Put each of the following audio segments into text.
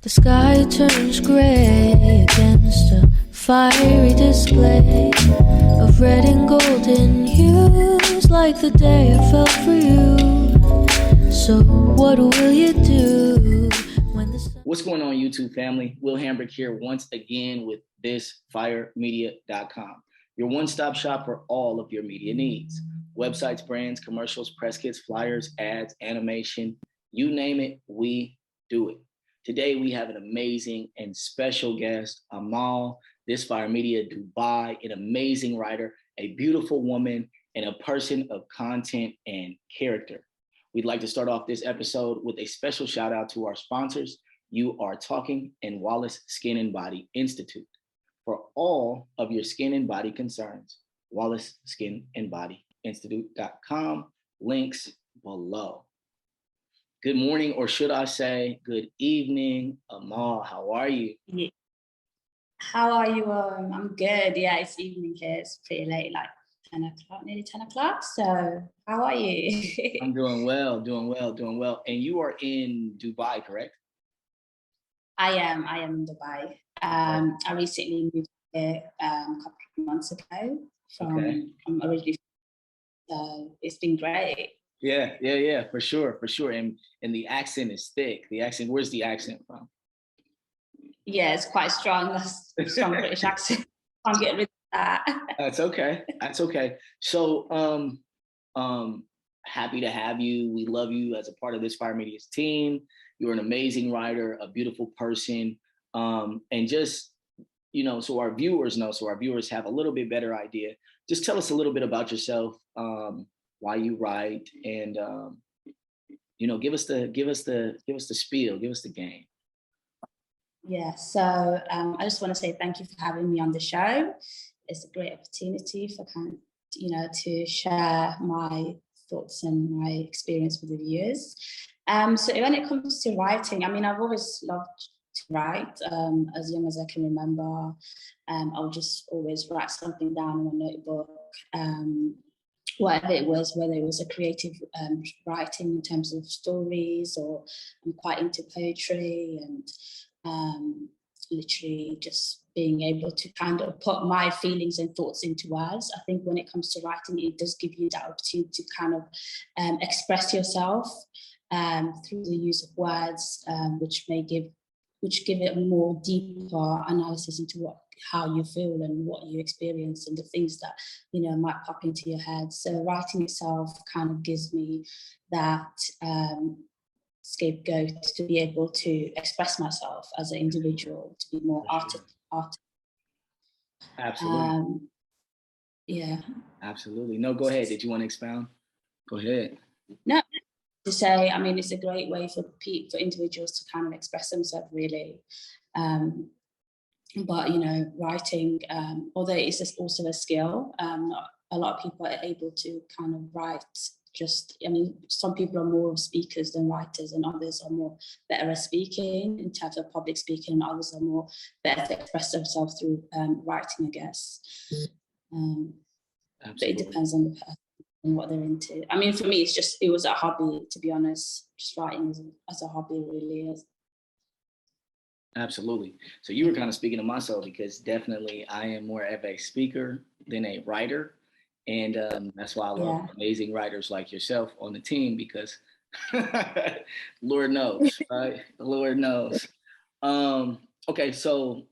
The sky turns gray against a fiery display of red and golden hues, like the day I fell for you. So what will you do when the sun... What's going on, YouTube family? Will Hambrick here once again with thisfiremedia.com, your one-stop shop for all of your media needs. Websites, brands, commercials, press kits, flyers, ads, animation, you name it, we do it. Today, we have an amazing and special guest, Amal, This Fire Media Dubai, an amazing writer, a beautiful woman, and a person of content and character. We'd like to start off this episode with a special shout out to our sponsors, You Are Talking and Wallace Skin and Body Institute. For all of your skin and body concerns, Wallace Skin and Body Institute.com, links below. Good morning, or should I say good evening, Amal. How are you? Yeah. How are you? I'm good. Yeah, it's evening here. It's pretty late, like 10 o'clock, nearly 10 o'clock. So how are you? I'm doing well. And you are in Dubai, correct? I am in Dubai. I recently moved here a couple of months ago from originally. So it's been great. Yeah, for sure. And the accent is thick. Where's the accent from? Yeah, it's quite strong. That's a strong British accent. Can't get rid of that. That's okay. So, happy to have you. We love you as a part of this Fire Media's team. You're an amazing writer, a beautiful person, and just, so our viewers have a little bit better idea. Just tell us a little bit about yourself. Why you write, and give us the spiel, give us the game. Yeah, so I just want to say thank you for having me on the show. It's a great opportunity for to share my thoughts and my experience with the viewers. So when it comes to writing, I mean, I've always loved to write. As young as I can remember, I'll just always write something down in a notebook. Whatever it was, whether it was a creative writing in terms of stories, or I'm quite into poetry, and literally just being able to kind of put my feelings and thoughts into words. I think when it comes to writing, it does give you that opportunity to kind of express yourself through the use of words, which give it a more deeper analysis into how you feel and what you experience and the things that might pop into your head. So writing itself kind of gives me that scapegoat to be able to express myself as an individual, to be more artistic. Absolutely. Yeah. Absolutely. No, go ahead. Did you want to expound? Go ahead. No, to say, I mean, it's a great way for individuals to kind of express themselves, really. But writing, although it's just also a skill, a lot of people are able to kind of write. Some people are more speakers than writers, and others are more better at speaking in terms of public speaking, and others are more better to express themselves through writing, I guess. But it depends on the person and what they're into. I mean, for me, it was a hobby, to be honest. Just writing as a hobby really is. Absolutely. So you were kind of speaking to myself, because definitely I am more of a speaker than a writer. And that's why I love amazing writers like yourself on the team, because Lord knows, right? Lord knows. Okay, so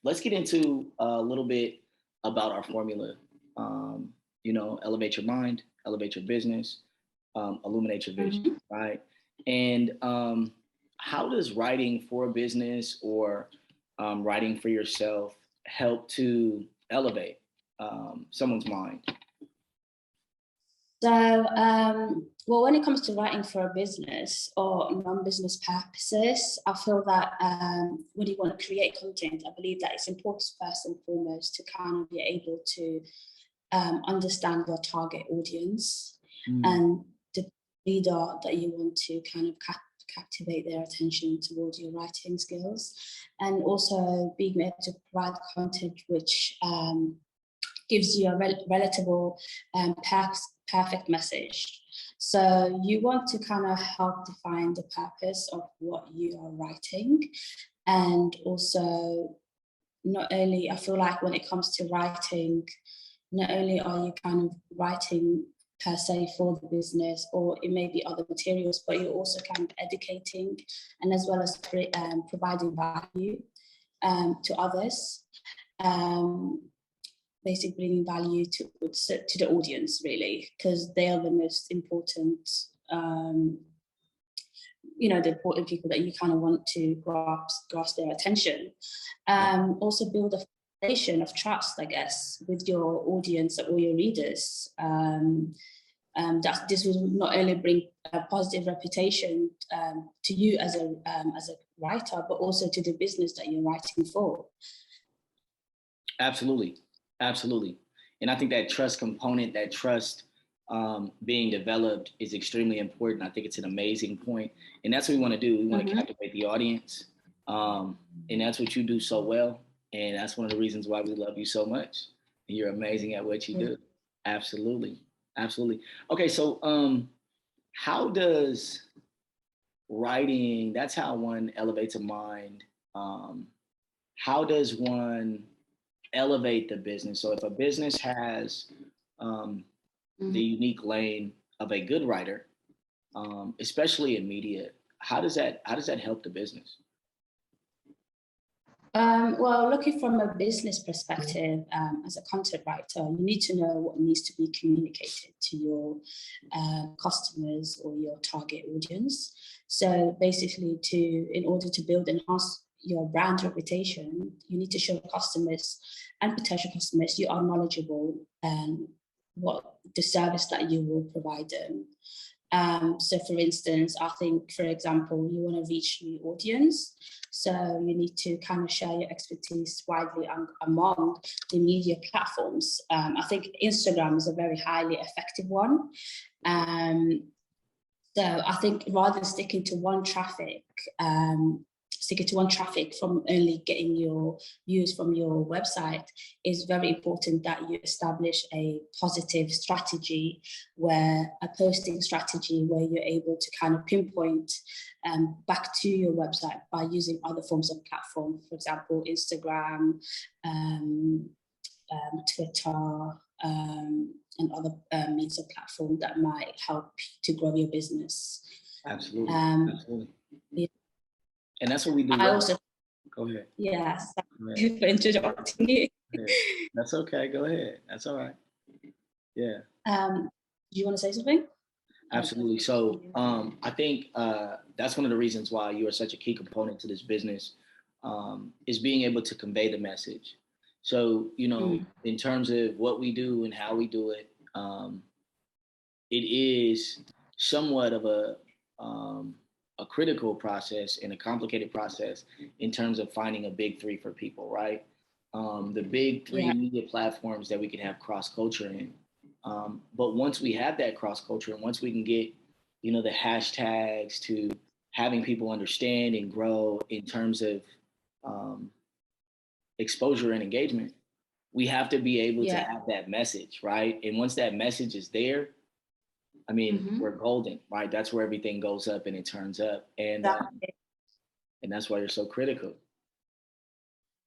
let's get into a little bit about our formula. Elevate your mind, elevate your business, illuminate your vision, right? And how does writing for a business or writing for yourself help to elevate someone's mind? So, when it comes to writing for a business or non-business purposes, I feel that when you want to create content, I believe that it's important first and foremost to kind of be able to understand your target audience and the reader that you want to kind of captivate their attention towards your writing skills, and also being able to provide content which gives you a relatable, perfect message. So you want to kind of help define the purpose of what you are writing. And also, not only, I feel like when it comes to writing, not only are you kind of writing per se for the business, or it may be other materials, but you're also kind of educating, and as well as providing value to others. Basically bringing value to the audience, really, because they are the most important, the important people that you kind of want to grasp their attention. Also build a foundation of trust, I guess, with your audience or your readers. That this will not only bring a positive reputation to you as a writer, but also to the business that you're writing for. Absolutely. Absolutely. And I think that trust component, that trust being developed is extremely important. I think it's an amazing point. And that's what we want to do. We want to captivate the audience. And that's what you do so well. And that's one of the reasons why we love you so much. You're amazing at what you do. Absolutely. Absolutely. Okay. So how does writing, that's how one elevates a mind. How does one elevate the business? So if a business has the unique lane of a good writer, especially in media, how does that help the business? Well, looking from a business perspective, as a content writer, you need to know what needs to be communicated to your customers or your target audience. So basically, in order to build and enhance your brand reputation, you need to show customers and potential customers you are knowledgeable and what the service that you will provide them. So for instance, I think, for example, you want to reach new audience. So you need to kind of share your expertise widely among the media platforms. I think Instagram is a very highly effective one. So I think rather than sticking to one traffic from only getting your views from your website, is very important that you establish a positive strategy, a posting strategy where you're able to kind of pinpoint back to your website by using other forms of platform, for example, Instagram, Twitter, and other means of platform that might help to grow your business. Absolutely. Absolutely. Yeah. And that's what we do. I also, go ahead. Yes, thank you for interrupting you. That's okay. Go ahead. That's all right. Yeah. Do you want to say something? Absolutely. So I think that's one of the reasons why you are such a key component to this business, is being able to convey the message. So, in terms of what we do and how we do it, it is somewhat of a critical process and a complicated process in terms of finding a big three for people, right? The big three media platforms that we can have cross culture in. But once we have that cross culture, and once we can get, the hashtags to having people understand and grow in terms of exposure and engagement, we have to be able to have that message, right? And once that message is there, I mean, we're golden, right? That's where everything goes up and it turns up. And that's why you're so critical.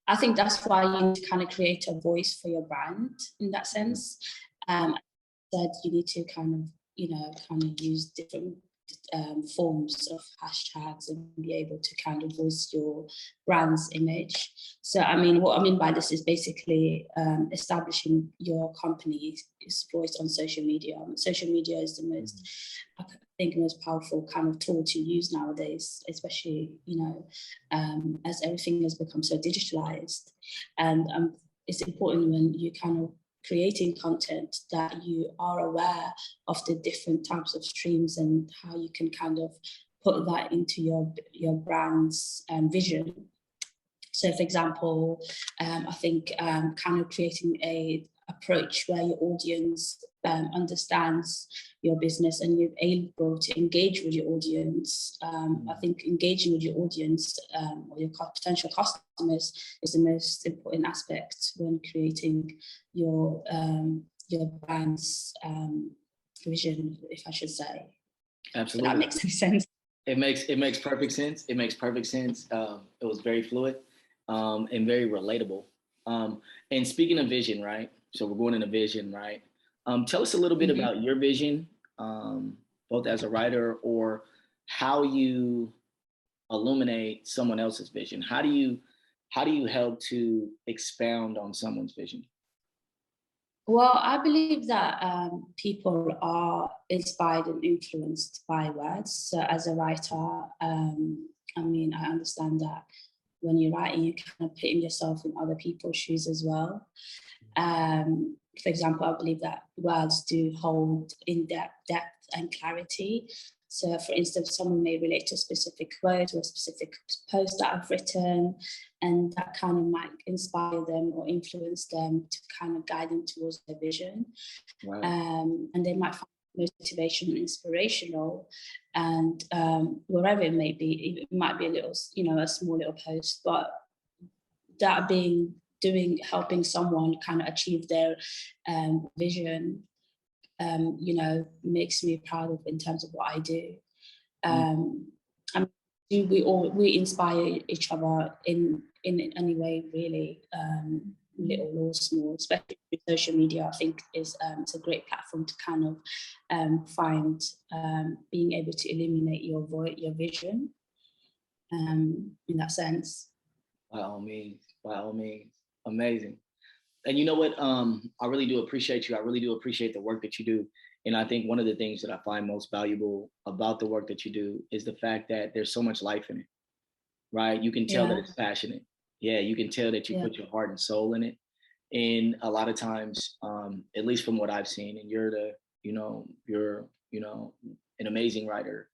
I think that's why you need to kind of create a voice for your brand in that sense. That you need to kind of use different forms of hashtags and be able to kind of voice your brand's image. So, I mean, what I mean by this is basically establishing your company's voice on social media. Social media is the most, I think, most powerful kind of tool to use nowadays, especially, as everything has become so digitalized. And it's important when you kind of creating content that you are aware of the different types of streams and how you can kind of put that into your brand's vision. So, for example, I think kind of creating a approach where your audience understands your business and you're able to engage with your audience. I think engaging with your audience or your potential customers is the most important aspect when creating your brand's vision, if I should say. Absolutely. If that makes any sense. It makes perfect sense. It makes perfect sense. It was very fluid and very relatable. And speaking of vision, right? So we're going into vision, right? Tell us a little bit about your vision, both as a writer or how you illuminate someone else's vision. How do you help to expound on someone's vision? Well, I believe that people are inspired and influenced by words. So as a writer, I mean, I understand that when you're writing, you're kind of putting yourself in other people's shoes as well. For example, I believe that words do hold depth and clarity. So for instance, someone may relate to a specific quote or a specific post that I've written, and that kind of might inspire them or influence them to kind of guide them towards their vision. Right. And they might find motivation and inspirational, and wherever it may be, it might be a little, a small little post, but that being helping someone kind of achieve their vision, makes me proud of in terms of what I do. We inspire each other in any way, really, little or small, especially with social media. I think it's a great platform to kind of find being able to illuminate your vision in that sense. By all means, amazing. And you know what? I really do appreciate you. I really do appreciate the work that you do. And I think one of the things that I find most valuable about the work that you do is the fact that there's so much life in it, right? You can tell that it's passionate. Yeah, you can tell that you put your heart and soul in it. And a lot of times, at least from what I've seen, and you're an amazing writer.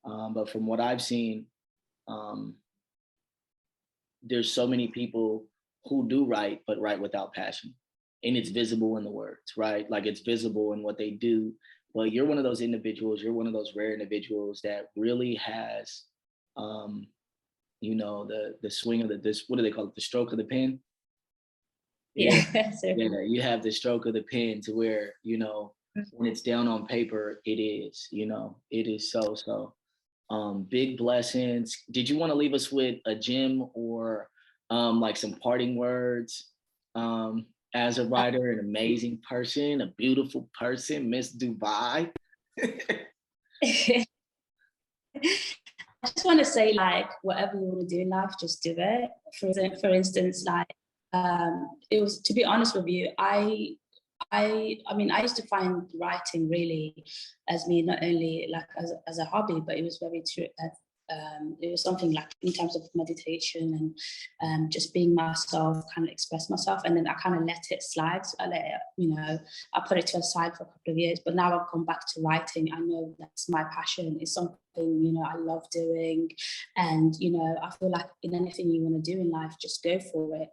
But from what I've seen, there's so many people who do write, but write without passion. And it's visible in the words, right? Like it's visible in what they do. But you're one of those individuals, you're one of those rare individuals that really has, the swing of what do they call it? The stroke of the pen. Yeah, you have the stroke of the pen to where, when it's down on paper, it is so. Big blessings. Did you want to leave us with a gem or like some parting words? As a writer, an amazing person, a beautiful person, Miss Dubai. I just want to say, like, whatever you want to do in life, just do it. For instance, like, it was, to be honest with you, I mean, I used to find writing really as me, not only like as a hobby, but it was very true. It was something like in terms of meditation and just being myself, kind of express myself, and then I kind of let it slide. So I let it, I put it to a side for a couple of years, but now I've come back to writing. I know that's my passion. It's something, I love doing, and I feel like in anything you want to do in life, just go for it.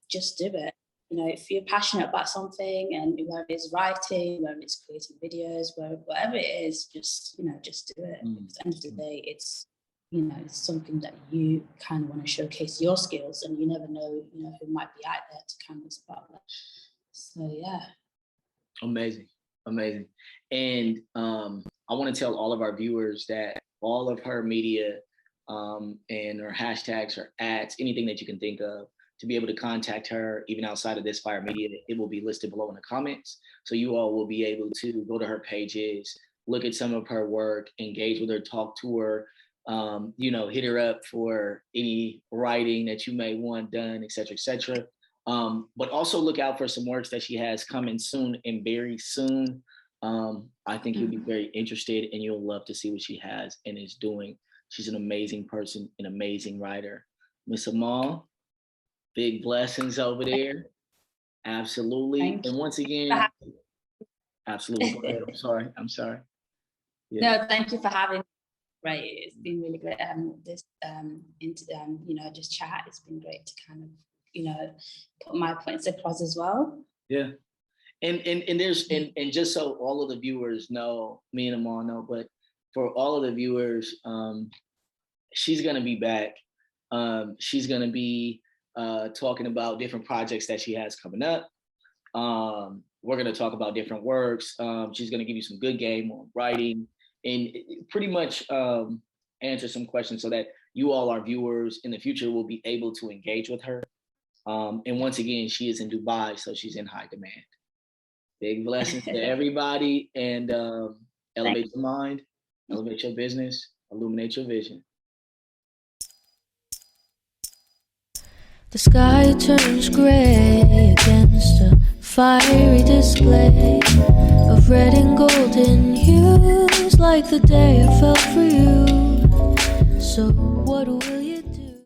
Just do it. If you're passionate about something, and whether it's writing, whether it's creating videos, whatever it is, just do it. At the end of the day, it's it's something that you kind of want to showcase your skills, and you never know who might be out there to kind of spark that. So yeah. Amazing. And I want to tell all of our viewers that all of her media and her hashtags, her ads, anything that you can think of, to be able to contact her, even outside of this Fire Media, it will be listed below in the comments. So you all will be able to go to her pages, look at some of her work, engage with her, talk to her, hit her up for any writing that you may want done, et cetera, et cetera. But also look out for some works that she has coming soon and very soon. I think you'll be very interested and you'll love to see what she has and is doing. She's an amazing person, an amazing writer. Miss Amal, big blessings over there. Absolutely. And once again, absolutely. Go ahead. I'm sorry. Yeah. No, thank you for having me. Right. It's been really great. Just chat. It's been great to kind of, put my points across as well. Yeah. And there's and just so all of the viewers know, me and Amal know, but for all of the viewers, she's gonna be back. She's gonna be talking about different projects that she has coming up. We're going to talk about different works. She's going to give you some good game on writing and pretty much answer some questions so that you all, our viewers in the future, will be able to engage with her. And once again, she is in Dubai, so she's in high demand. Big blessings to everybody, and elevate your mind, elevate your business, illuminate your vision. The sky turns gray against a fiery display of red and golden hues, like the day I fell for you. So